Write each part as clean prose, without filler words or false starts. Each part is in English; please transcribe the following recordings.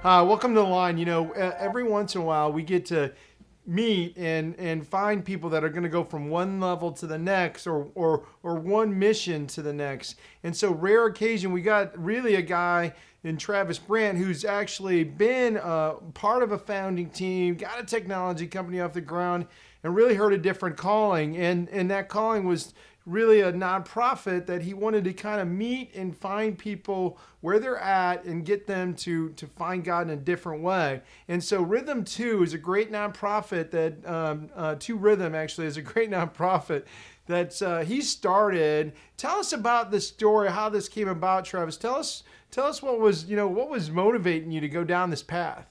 Welcome to the line. Every once in a while we get to meet and find people that are going to go from one level to the next or one mission to the next. And so rare occasion, we got really a guy in Travis Brant who's actually been part of a founding team, got a technology company off the ground, and really heard a different calling. And that calling was really a nonprofit that he wanted to kind of meet and find people where they're at and get them to find God in a different way. And so Rhythm 2 is a great nonprofit that, 2 Rhythm actually is a great nonprofit that he started. Tell us about the story, how this came about, Travis. Tell us what was motivating you to go down this path.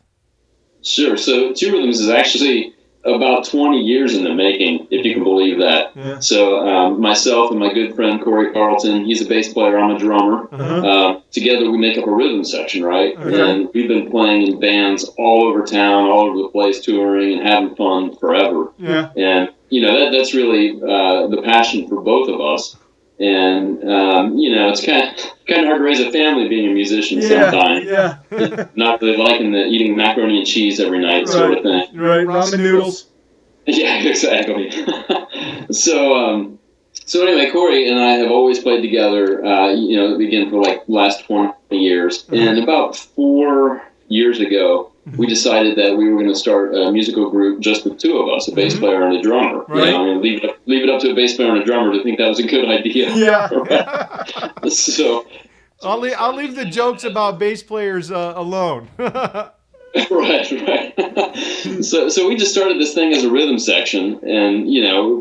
Sure. So Two Rhythms is actually about 20 years in the making, if you can believe that. Yeah. So myself and my good friend Corey Carlton, he's a bass player, I'm a drummer. Together we make up a rhythm section, right? And we've been playing in bands all over town, all over the place, touring and having fun forever. Yeah. And, that's really the passion for both of us. And, it's kind of hard to raise a family being a musician sometimes. Yeah. Not really liking the eating macaroni and cheese every night sort of thing. Right, ramen noodles. Yeah, exactly. So anyway, Corey and I have always played together, again, for like the last 20 years. And about 4 years ago, we decided that we were going to start a musical group just with 2 of us, a bass player and a drummer. Right. Leave it up to a bass player and a drummer to think that was a good idea. Yeah. Right? So I'll leave the jokes about bass players alone. Right. So we just started this thing as a rhythm section, and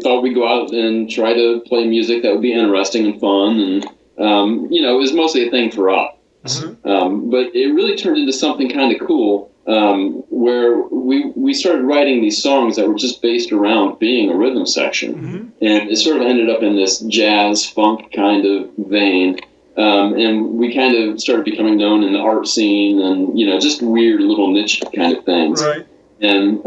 thought we'd go out and try to play music that would be interesting and fun, and it was mostly a thing for us. But it really turned into something kind of cool, where we started writing these songs that were just based around being a rhythm section, and it sort of ended up in this jazz funk kind of vein. And we kind of started becoming known in the art scene and, just weird little niche kind of things. Right. And,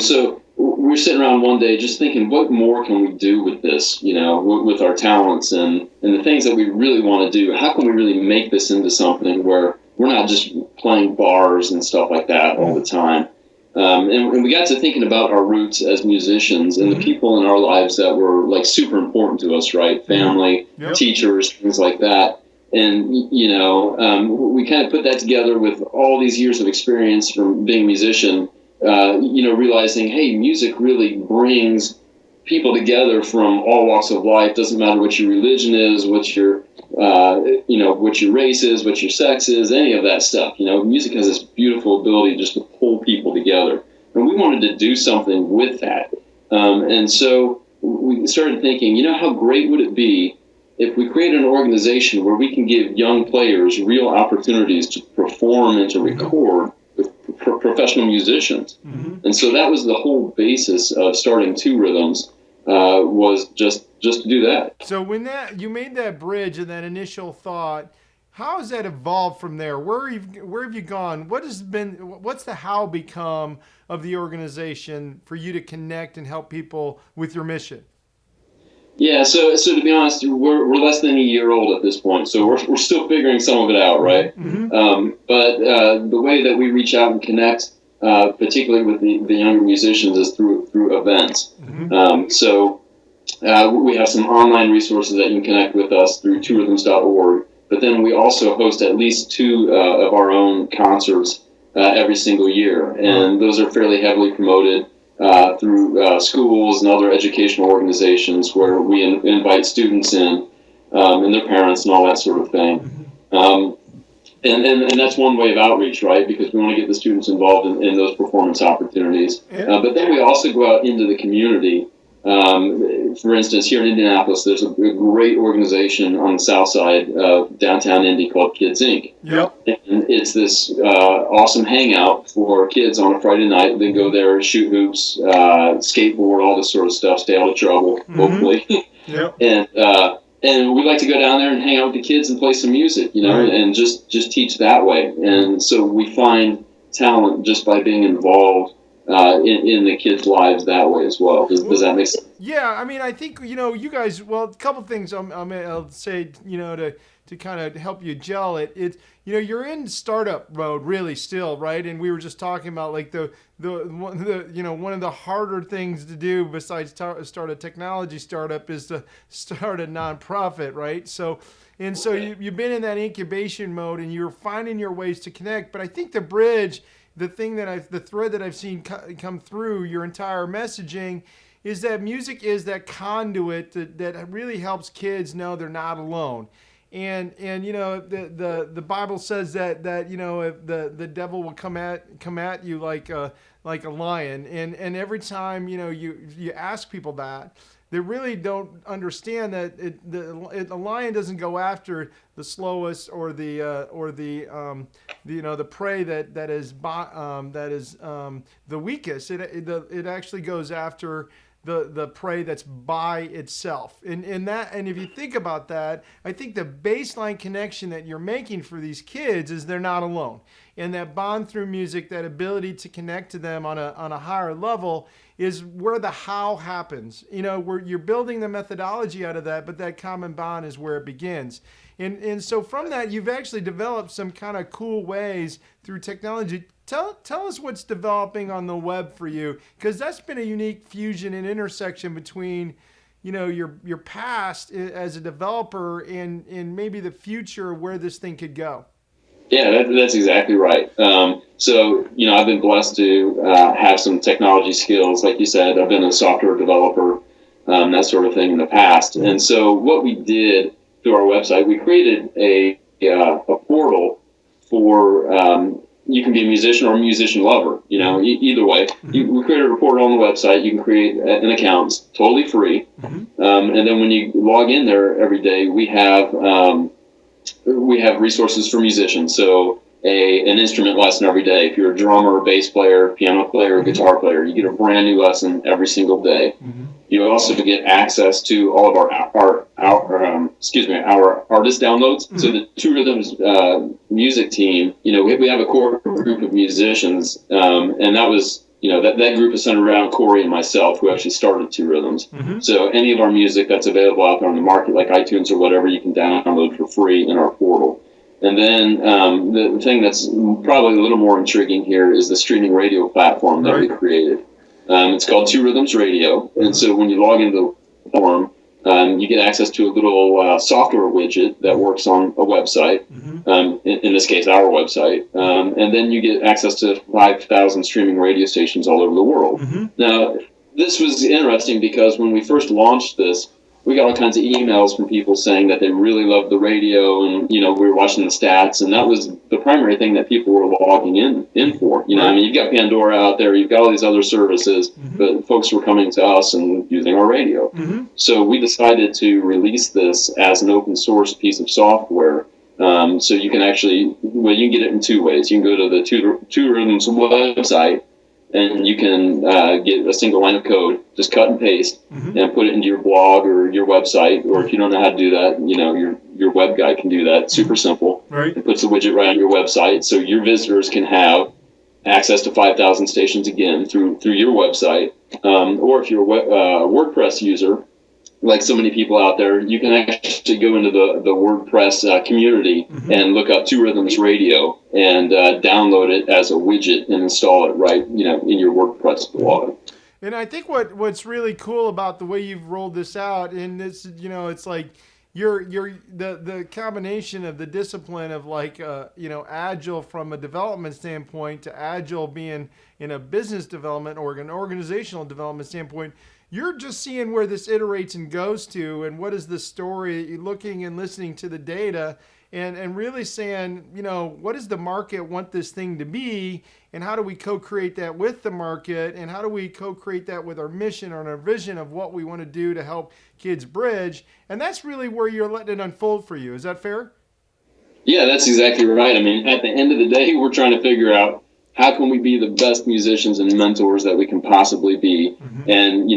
so we were sitting around one day just thinking, what more can we do with this, with our talents and the things that we really want to do? How can we really make this into something where we're not just playing bars and stuff like that all the time? And we got to thinking about our roots as musicians and the people in our lives that were like super important to us, right? Family, teachers, things like that. And, we kind of put that together with all these years of experience from being a musician, realizing, hey, music really brings people together from all walks of life. Doesn't matter what your religion is, what your race is, what your sex is, any of that stuff. Music has this beautiful ability just to pull people together. And we wanted to do something with that. And so we started thinking, how great would it be if we created an organization where we can give young players real opportunities to perform and to record with professional musicians. And so that was the whole basis of starting Two Rhythms, was just to do that. So when you made that bridge and that initial thought, how has that evolved from there? Where have you gone? What's the how become of the organization for you to connect and help people with your mission? Yeah, so to be honest, we're less than a year old at this point, so we're still figuring some of it out, right? But the way that we reach out and connect, particularly with the younger musicians, is through events. So we have some online resources that you can connect with us through tworhythms.org. But then we also host at least 2 of our own concerts every single year, and those are fairly heavily promoted through schools and other educational organizations where we invite students in and their parents and all that sort of thing. And that's one way of outreach, right? Because we want to get the students involved in those performance opportunities. But then we also go out into the community. For instance, here in Indianapolis, there's a great organization on the south side of downtown Indy called Kids Inc. And it's this awesome hangout for kids on a Friday night. They go there, shoot hoops, skateboard, all this sort of stuff, stay out of trouble, hopefully. And we like to go down there and hang out with the kids and play some music, and just teach that way. And so we find talent just by being involved in the kids' lives that way as well. Does that make sense? Yeah, I mean, I think you guys. Well, a couple things I'll say, to kind of help you gel it. You're in startup mode really still, right? And we were just talking about like one of the harder things to do besides start a technology startup is to start a nonprofit, right? So you've been in that incubation mode and you're finding your ways to connect. But I think the bridge, the thread that I've seen come through your entire messaging is that music is that conduit that really helps kids know they're not alone. And the Bible says that if the devil will come at you like a lion, and every time you ask people that, they really don't understand that the lion doesn't go after the slowest or the prey that is the weakest. It actually goes after the prey that's by itself. And if you think about that, I think the baseline connection that you're making for these kids is they're not alone. And that bond through music, that ability to connect to them on a higher level, is where the how happens. Where you're building the methodology out of that, but that common bond is where it begins. And so from that, you've actually developed some kind of cool ways through technology. Tell us what's developing on the web for you, because that's been a unique fusion and intersection between your past as a developer and maybe the future where this thing could go. Yeah, that's exactly right. So, I've been blessed to have some technology skills. Like you said, I've been a software developer, that sort of thing in the past. And so what we did through our website, we created a portal for you can be a musician or a musician lover, either way. We created a portal on the website. You can create an account. It's totally free. And then when you log in there every day, we have resources for musicians. So an instrument lesson every day. If you're a drummer, a bass player, piano player, guitar player, you get a brand new lesson every single day. You also get access to all of our artist downloads. So the Two Rhythms music team, we have a core group of musicians, and that was that group is centered around Corey and myself, who actually started Two Rhythms. So any of our music that's available out there on the market, like iTunes or whatever, you can download for free in our portal. And then the thing that's probably a little more intriguing here is the streaming radio platform that we created. It's called Two Rhythms Radio. And so when you log into the platform, you get access to a little software widget that works on a website, in this case, our website. And then you get access to 5,000 streaming radio stations all over the world. Now, this was interesting because when we first launched this, we got all kinds of emails from people saying that they really loved the radio, and we were watching the stats, and that was the primary thing that people were logging in for. I mean, you've got Pandora out there, you've got all these other services, but folks were coming to us and using our radio. So we decided to release this as an open source piece of software. So you can actually, you can get it in two ways. You can go to the Two Rhythms website, and you can get a single line of code, just cut and paste, and put it into your blog or your website. Or if you don't know how to do that, your web guy can do that. Super simple. It puts the widget right on your website, so your visitors can have access to 5,000 stations again through your website. Or if you're a WordPress user, like so many people out there, you can actually go into the WordPress community and look up Two Rhythms Radio and download it as a widget and install it right, in your WordPress blog. And I think what's really cool about the way you've rolled this out, and this, it's like you're the combination of the discipline of agile from a development standpoint to agile being in a business development or an organizational development standpoint. You're just seeing where this iterates and goes to, and what is the story, looking and listening to the data, and really saying, what does the market want this thing to be, and how do we co-create that with the market, and how do we co-create that with our mission or our vision of what we want to do to help kids bridge. And that's really where you're letting it unfold for you. Is that fair? Yeah, that's exactly right. I mean, at the end of the day, we're trying to figure out how can we be the best musicians and mentors that we can possibly be? And,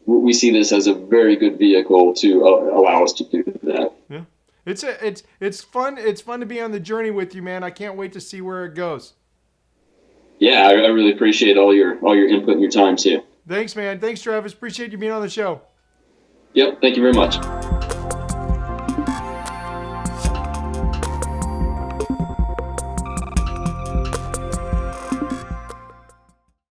we see this as a very good vehicle to allow us to do that. Yeah. It's fun. It's fun to be on the journey with you, man. I can't wait to see where it goes. Yeah, I really appreciate all your input and your time too. Thanks, man. Thanks, Travis. Appreciate you being on the show. Yep. Thank you very much.